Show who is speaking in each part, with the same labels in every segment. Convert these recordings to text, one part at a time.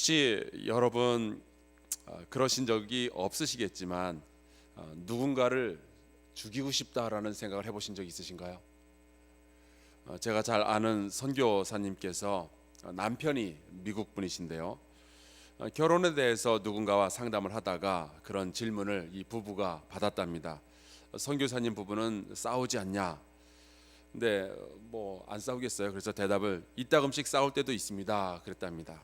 Speaker 1: 혹시 여러분 그러신 적이 없으시겠지만 누군가를 죽이고 싶다라는 생각을 해보신 적 있으신가요? 제가 잘 아는 선교사님께서 남편이 미국 분이신데요. 결혼에 대해서 누군가와 상담을 하다가 그런 질문을 이 부부가 받았답니다. 선교사님 부부는 싸우지 않냐? 근데 뭐 안 싸우겠어요. 그래서 대답을 이따금씩 싸울 때도 있습니다. 그랬답니다.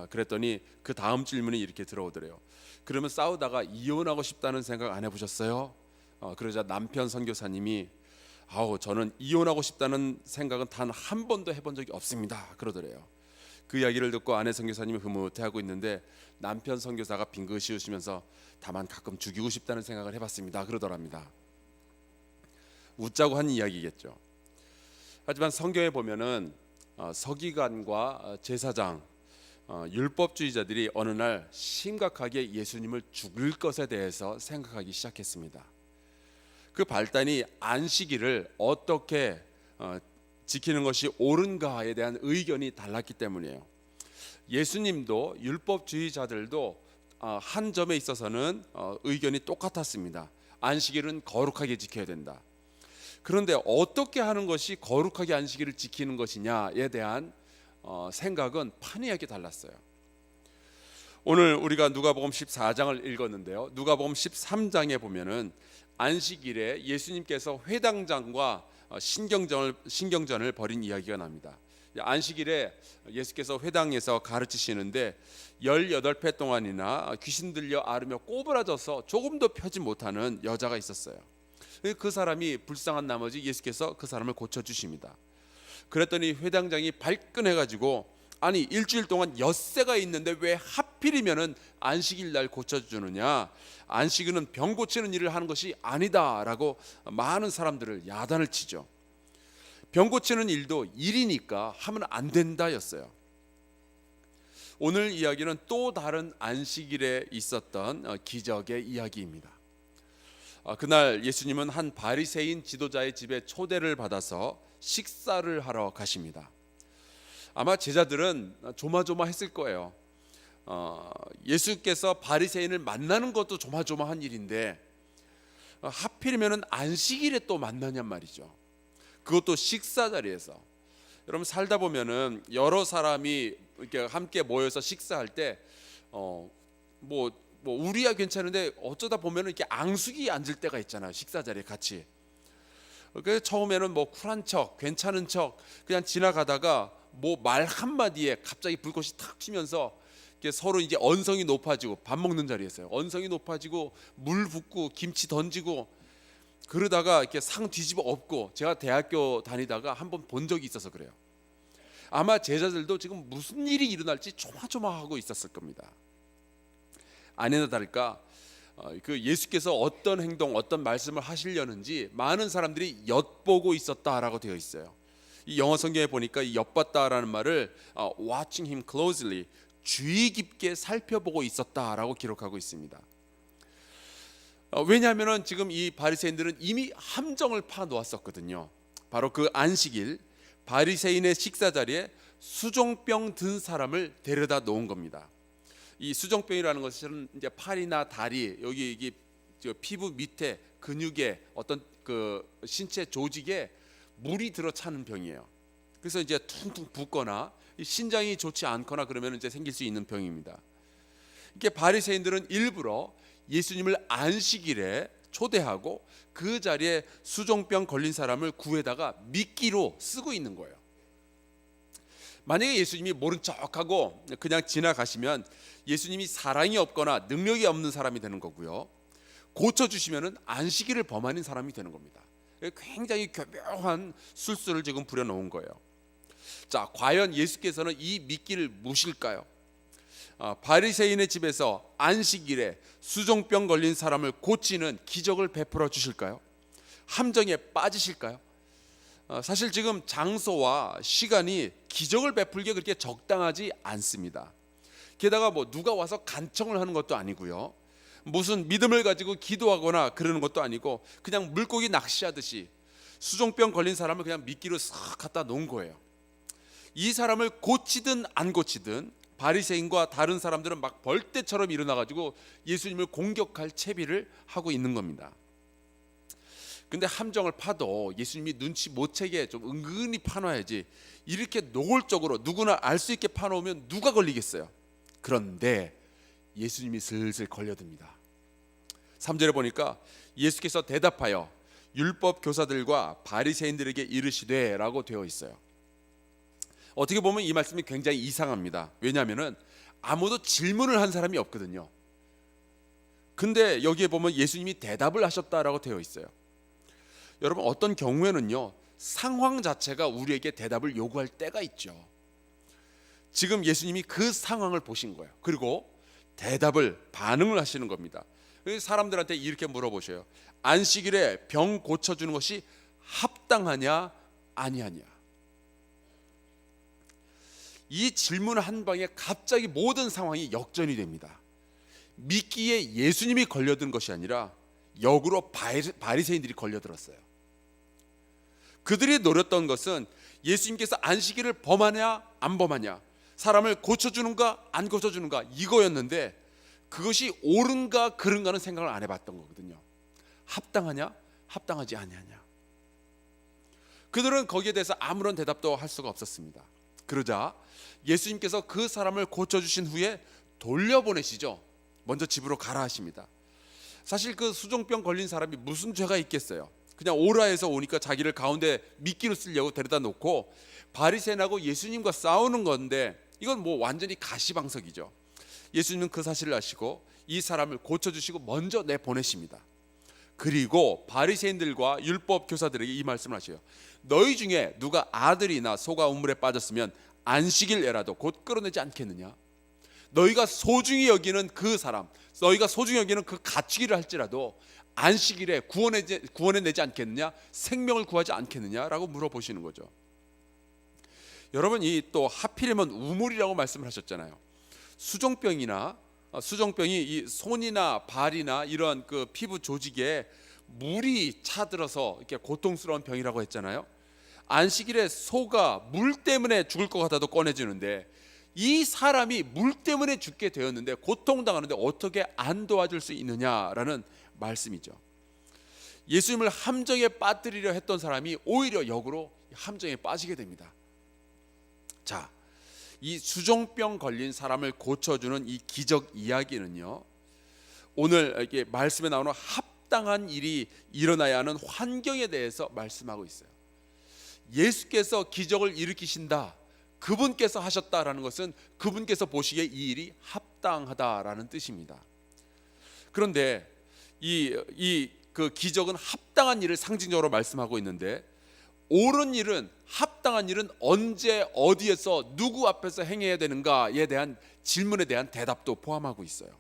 Speaker 1: 그랬더니 그 다음 질문이 이렇게 들어오더래요. 그러면 싸우다가 이혼하고 싶다는 생각 안 해보셨어요? 그러자 남편 선교사님이 저는 이혼하고 싶다는 생각은 단 한 번도 해본 적이 없습니다. 그러더래요. 그 이야기를 듣고 아내 선교사님이 흐뭇해하고 있는데 남편 선교사가 빙긋이 웃으면서 다만 가끔 죽이고 싶다는 생각을 해봤습니다. 그러더랍니다. 웃자고 한 이야기겠죠. 하지만 성경에 보면은 서기관과 제사장, 율법주의자들이 어느 날 심각하게 예수님을 죽일 것에 대해서 생각하기 시작했습니다. 그 발단이 안식일을 어떻게 지키는 것이 옳은가에 대한 의견이 달랐기 때문이에요. 예수님도 율법주의자들도 한 점에 있어서는 의견이 똑같았습니다. 안식일은 거룩하게 지켜야 된다. 그런데 어떻게 하는 것이 거룩하게 안식일을 지키는 것이냐에 대한 생각은 판이하게 달랐어요. 오늘 우리가 누가복음 14장을 읽었는데요. 누가복음 13장에 보면은 안식일에 예수님께서 회당장과 신경전을 벌인 이야기가 납니다. 안식일에 예수께서 회당에서 가르치시는데 18회 동안이나 귀신 들려 앓으며 꼬부라져서 조금도 펴지 못하는 여자가 있었어요. 그 사람이 불쌍한 나머지 예수께서 그 사람을 고쳐주십니다. 그랬더니 회당장이 발끈해가지고 아니 일주일 동안 엿새가 있는데 왜 하필이면은 안식일 날 고쳐주느냐, 안식일은 병 고치는 일을 하는 것이 아니다라고 많은 사람들을 야단을 치죠. 병 고치는 일도 일이니까 하면 안 된다였어요. 오늘 이야기는 또 다른 안식일에 있었던 기적의 이야기입니다. 그날 예수님은 한 바리새인 지도자의 집에 초대를 받아서 식사를 하러 가십니다. 아마 제자들은 조마조마했을 거예요. 예수께서 바리새인을 만나는 것도 조마조마한 일인데 하필이면 안식일에 또 만나냔 말이죠. 그것도 식사 자리에서. 여러분 살다 보면은 여러 사람이 이렇게 함께 모여서 식사할 때 우리야 괜찮은데 어쩌다 보면은 이렇게 앙숙이 앉을 때가 있잖아요. 식사 자리에 같이. 그래서 처음에는 쿨한 척, 괜찮은 척 그냥 지나가다가 말 한마디에 갑자기 불꽃이 탁 튀면서 서로 이제 언성이 높아지고, 밥 먹는 자리에서요. 언성이 높아지고 물 붓고 김치 던지고 그러다가 이렇게 상 뒤집어 엎고, 제가 대학교 다니다가 한번 본 적이 있어서 그래요. 아마 제자들도 지금 무슨 일이 일어날지 조마조마하고 있었을 겁니다. 아니나 다를까 그 예수께서 어떤 행동, 어떤 말씀을 하시려는지 많은 사람들이 엿보고 있었다라고 되어 있어요. 이 영어 성경에 보니까 이 엿봤다라는 말을 watching him closely, 주의 깊게 살펴보고 있었다라고 기록하고 있습니다. 왜냐하면 지금 이 바리새인들은 이미 함정을 파 놓았었거든요. 바로 그 안식일 바리새인의 식사 자리에 수종병 든 사람을 데려다 놓은 겁니다. 이 수종병이라는 것은 이제 팔이나 다리, 여기 이게 피부 밑에 근육에 어떤 그 신체 조직에 물이 들어차는 병이에요. 그래서 이제 퉁퉁 붓거나 신장이 좋지 않거나 그러면 이제 생길 수 있는 병입니다. 이게 바리새인들은 일부러 예수님을 안식일에 초대하고 그 자리에 수종병 걸린 사람을 구해다가 미끼로 쓰고 있는 거예요. 만약에 예수님이 모른 척하고 그냥 지나가시면 예수님이 사랑이 없거나 능력이 없는 사람이 되는 거고요. 고쳐주시면 안식일을 범하는 사람이 되는 겁니다. 굉장히 교묘한 술수를 지금 부려놓은 거예요. 자, 과연 예수께서는 이 미끼를 무실까요? 바리새인의 집에서 안식일에 수종병 걸린 사람을 고치는 기적을 베풀어 주실까요? 함정에 빠지실까요? 사실 지금 장소와 시간이 기적을 베풀기에 그렇게 적당하지 않습니다. 게다가 누가 와서 간청을 하는 것도 아니고요. 무슨 믿음을 가지고 기도하거나 그러는 것도 아니고 그냥 물고기 낚시하듯이 수종병 걸린 사람을 그냥 미끼로 싹 갖다 놓은 거예요. 이 사람을 고치든 안 고치든 바리새인과 다른 사람들은 막 벌떼처럼 일어나 가지고 예수님을 공격할 채비를 하고 있는 겁니다. 근데 함정을 파도 예수님이 눈치 못 채게 좀 은근히 파놔야지, 이렇게 노골적으로 누구나 알 수 있게 파놓으면 누가 걸리겠어요. 그런데 예수님이 슬슬 걸려듭니다. 3절에 보니까 예수께서 대답하여 율법 교사들과 바리새인들에게 이르시되 라고 되어 있어요. 어떻게 보면 이 말씀이 굉장히 이상합니다. 왜냐하면 아무도 질문을 한 사람이 없거든요. 근데 여기에 보면 예수님이 대답을 하셨다라고 되어 있어요. 여러분, 어떤 경우에는요, 상황 자체가 우리에게 대답을 요구할 때가 있죠. 지금 예수님이 그 상황을 보신 거예요. 그리고 반응을 하시는 겁니다. 사람들한테 이렇게 물어보셔요. 안식일에 병 고쳐주는 것이 합당하냐 아니하냐. 이 질문 한 방에 갑자기 모든 상황이 역전이 됩니다. 미끼에 예수님이 걸려든 것이 아니라 역으로 바리새인들이 걸려들었어요. 그들이 노렸던 것은 예수님께서 안식일을 범하냐 안 범하냐, 사람을 고쳐주는가 안 고쳐주는가, 이거였는데 그것이 옳은가 그른가는 생각을 안 해봤던 거거든요. 합당하냐 합당하지 아니하냐. 그들은 거기에 대해서 아무런 대답도 할 수가 없었습니다. 그러자 예수님께서 그 사람을 고쳐주신 후에 돌려보내시죠. 먼저 집으로 가라 하십니다. 사실 그 수종병 걸린 사람이 무슨 죄가 있겠어요. 그냥 오라에서 오니까 자기를 가운데 미끼로 쓰려고 데려다 놓고 바리새인하고 예수님과 싸우는 건데, 이건 뭐 완전히 가시방석이죠. 예수님은 그 사실을 아시고 이 사람을 고쳐주시고 먼저 내보내십니다. 그리고 바리새인들과 율법 교사들에게 이 말씀을 하셔요. 너희 중에 누가 아들이나 소가 우물에 빠졌으면 안식일에라도 곧 끌어내지 않겠느냐. 너희가 소중히 여기는 그 사람, 너희가 소중히 여기는 그 가축이라 할지라도 안식일에 구원해내지 않겠느냐, 생명을 구하지 않겠느냐라고 물어보시는 거죠. 여러분, 이 또 하필이면 우물이라고 말씀을 하셨잖아요. 수종병이 이 손이나 발이나 이런 그 피부 조직에 물이 차들어서 이렇게 고통스러운 병이라고 했잖아요. 안식일에 소가 물 때문에 죽을 것 같아도 꺼내주는데, 이 사람이 물 때문에 죽게 되었는데 고통당하는데 어떻게 안 도와줄 수 있느냐라는 말씀이죠. 예수님을 함정에 빠뜨리려 했던 사람이 오히려 역으로 함정에 빠지게 됩니다. 자, 이 수종병 걸린 사람을 고쳐주는 이 기적 이야기는요, 오늘 이렇게 말씀에 나오는 합당한 일이 일어나야 하는 환경에 대해서 말씀하고 있어요. 예수께서 기적을 일으키신다, 그분께서 하셨다라는 것은 그분께서 보시기에 이 일이 합당하다라는 뜻입니다. 그런데 그 기적은 합당한 일을 상징적으로 말씀하고 있는데, 옳은 일은, 합당한 일은 언제 어디에서 누구 앞에서 행해야 되는가에 대한 질문에 대한 대답도 포함하고 있어요.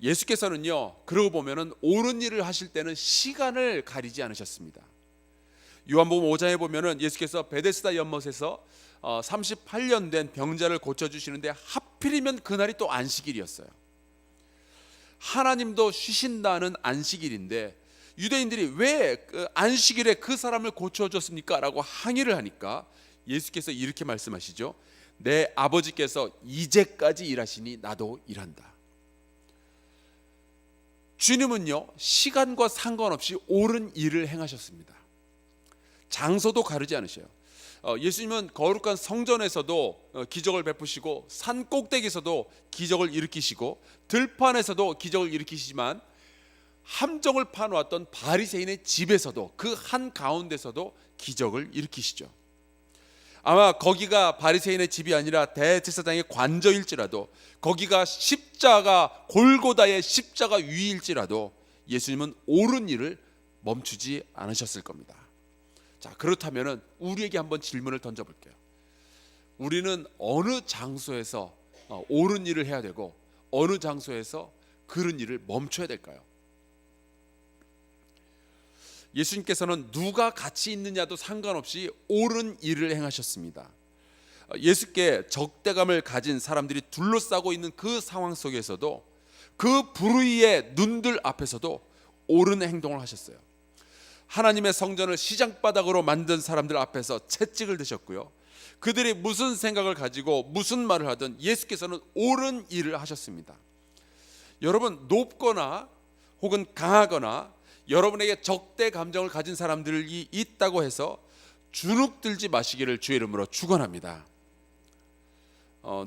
Speaker 1: 예수께서는요, 그러고 보면은 옳은 일을 하실 때는 시간을 가리지 않으셨습니다. 요한복음 5장에 보면은 예수께서 베데스다 연못에서 38년 된 병자를 고쳐주시는데 하필이면 그날이 또 안식일이었어요. 하나님도 쉬신다는 안식일인데 유대인들이 왜 안식일에 그 사람을 고쳐줬습니까? 라고 항의를 하니까 예수께서 이렇게 말씀하시죠. 내 아버지께서 이제까지 일하시니 나도 일한다. 주님은요, 시간과 상관없이 옳은 일을 행하셨습니다. 장소도 가르지 않으셔요. 예수님은 거룩한 성전에서도 기적을 베푸시고 산 꼭대기에서도 기적을 일으키시고 들판에서도 기적을 일으키시지만 함정을 파놓았던 바리새인의 집에서도, 그 한 가운데서도 기적을 일으키시죠. 아마 거기가 바리새인의 집이 아니라 대제사장의 관저일지라도, 거기가 골고다의 십자가 위일지라도 예수님은 옳은 일을 멈추지 않으셨을 겁니다. 자, 그렇다면 우리에게 한번 질문을 던져볼게요. 우리는 어느 장소에서 옳은 일을 해야 되고 어느 장소에서 그른 일을 멈춰야 될까요? 예수님께서는 누가 같이 있느냐도 상관없이 옳은 일을 행하셨습니다. 예수께 적대감을 가진 사람들이 둘러싸고 있는 그 상황 속에서도, 그 불의의 눈들 앞에서도 옳은 행동을 하셨어요. 하나님의 성전을 시장바닥으로 만든 사람들 앞에서 채찍을 드셨고요, 그들이 무슨 생각을 가지고 무슨 말을 하든 예수께서는 옳은 일을 하셨습니다. 여러분, 높거나 혹은 강하거나 여러분에게 적대 감정을 가진 사람들이 있다고 해서 주눅들지 마시기를 주의 이름으로 축원합니다.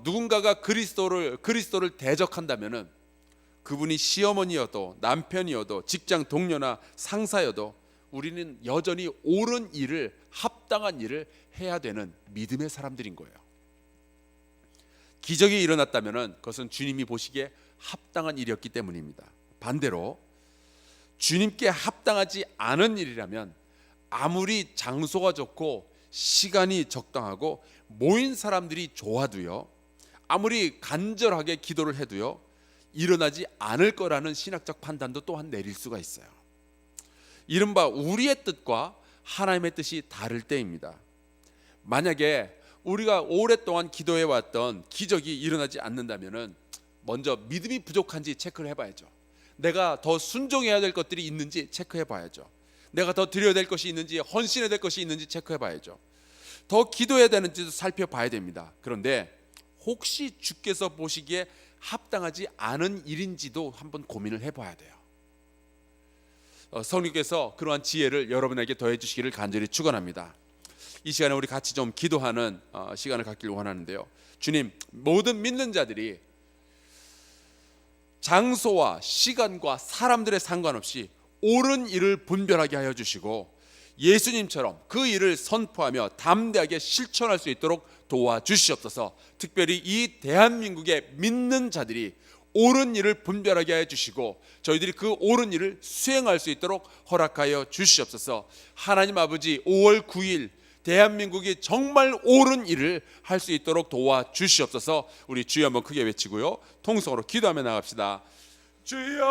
Speaker 1: 누군가가 그리스도를 대적한다면은 그분이 시어머니여도 남편이어도 직장 동료나 상사여도 우리는 여전히 옳은 일을, 합당한 일을 해야 되는 믿음의 사람들인 거예요. 기적이 일어났다면은 그것은 주님이 보시기에 합당한 일이었기 때문입니다. 반대로 주님께 합당하지 않은 일이라면 아무리 장소가 좋고 시간이 적당하고 모인 사람들이 좋아도요, 아무리 간절하게 기도를 해도요, 일어나지 않을 거라는 신학적 판단도 또한 내릴 수가 있어요. 이른바 우리의 뜻과 하나님의 뜻이 다를 때입니다. 만약에 우리가 오랫동안 기도해 왔던 기적이 일어나지 않는다면은 먼저 믿음이 부족한지 체크를 해봐야죠. 내가 더 순종해야 될 것들이 있는지 체크해봐야죠. 내가 더 드려야 될 것이 있는지, 헌신해야 될 것이 있는지 체크해봐야죠. 더 기도해야 되는지도 살펴봐야 됩니다. 그런데 혹시 주께서 보시기에 합당하지 않은 일인지도 한번 고민을 해봐야 돼요. 성령께서 그러한 지혜를 여러분에게 더해 주시기를 간절히 축원합니다. 이 시간에 우리 같이 좀 기도하는 시간을 갖기를 원하는데요. 주님, 모든 믿는 자들이 장소와 시간과 사람들의 상관없이 옳은 일을 분별하게 하여 주시고 예수님처럼 그 일을 선포하며 담대하게 실천할 수 있도록 도와주시옵소서. 특별히 이 대한민국의 믿는 자들이 옳은 일을 분별하게 하여 주시고 저희들이 그 옳은 일을 수행할 수 있도록 허락하여 주시옵소서. 하나님 아버지, 5월 9일 대한민국이 정말 옳은 일을 할 수 있도록 도와주시옵소서. 우리 주여 한번 크게 외치고요, 통성으로 기도하며 나갑시다. 주여!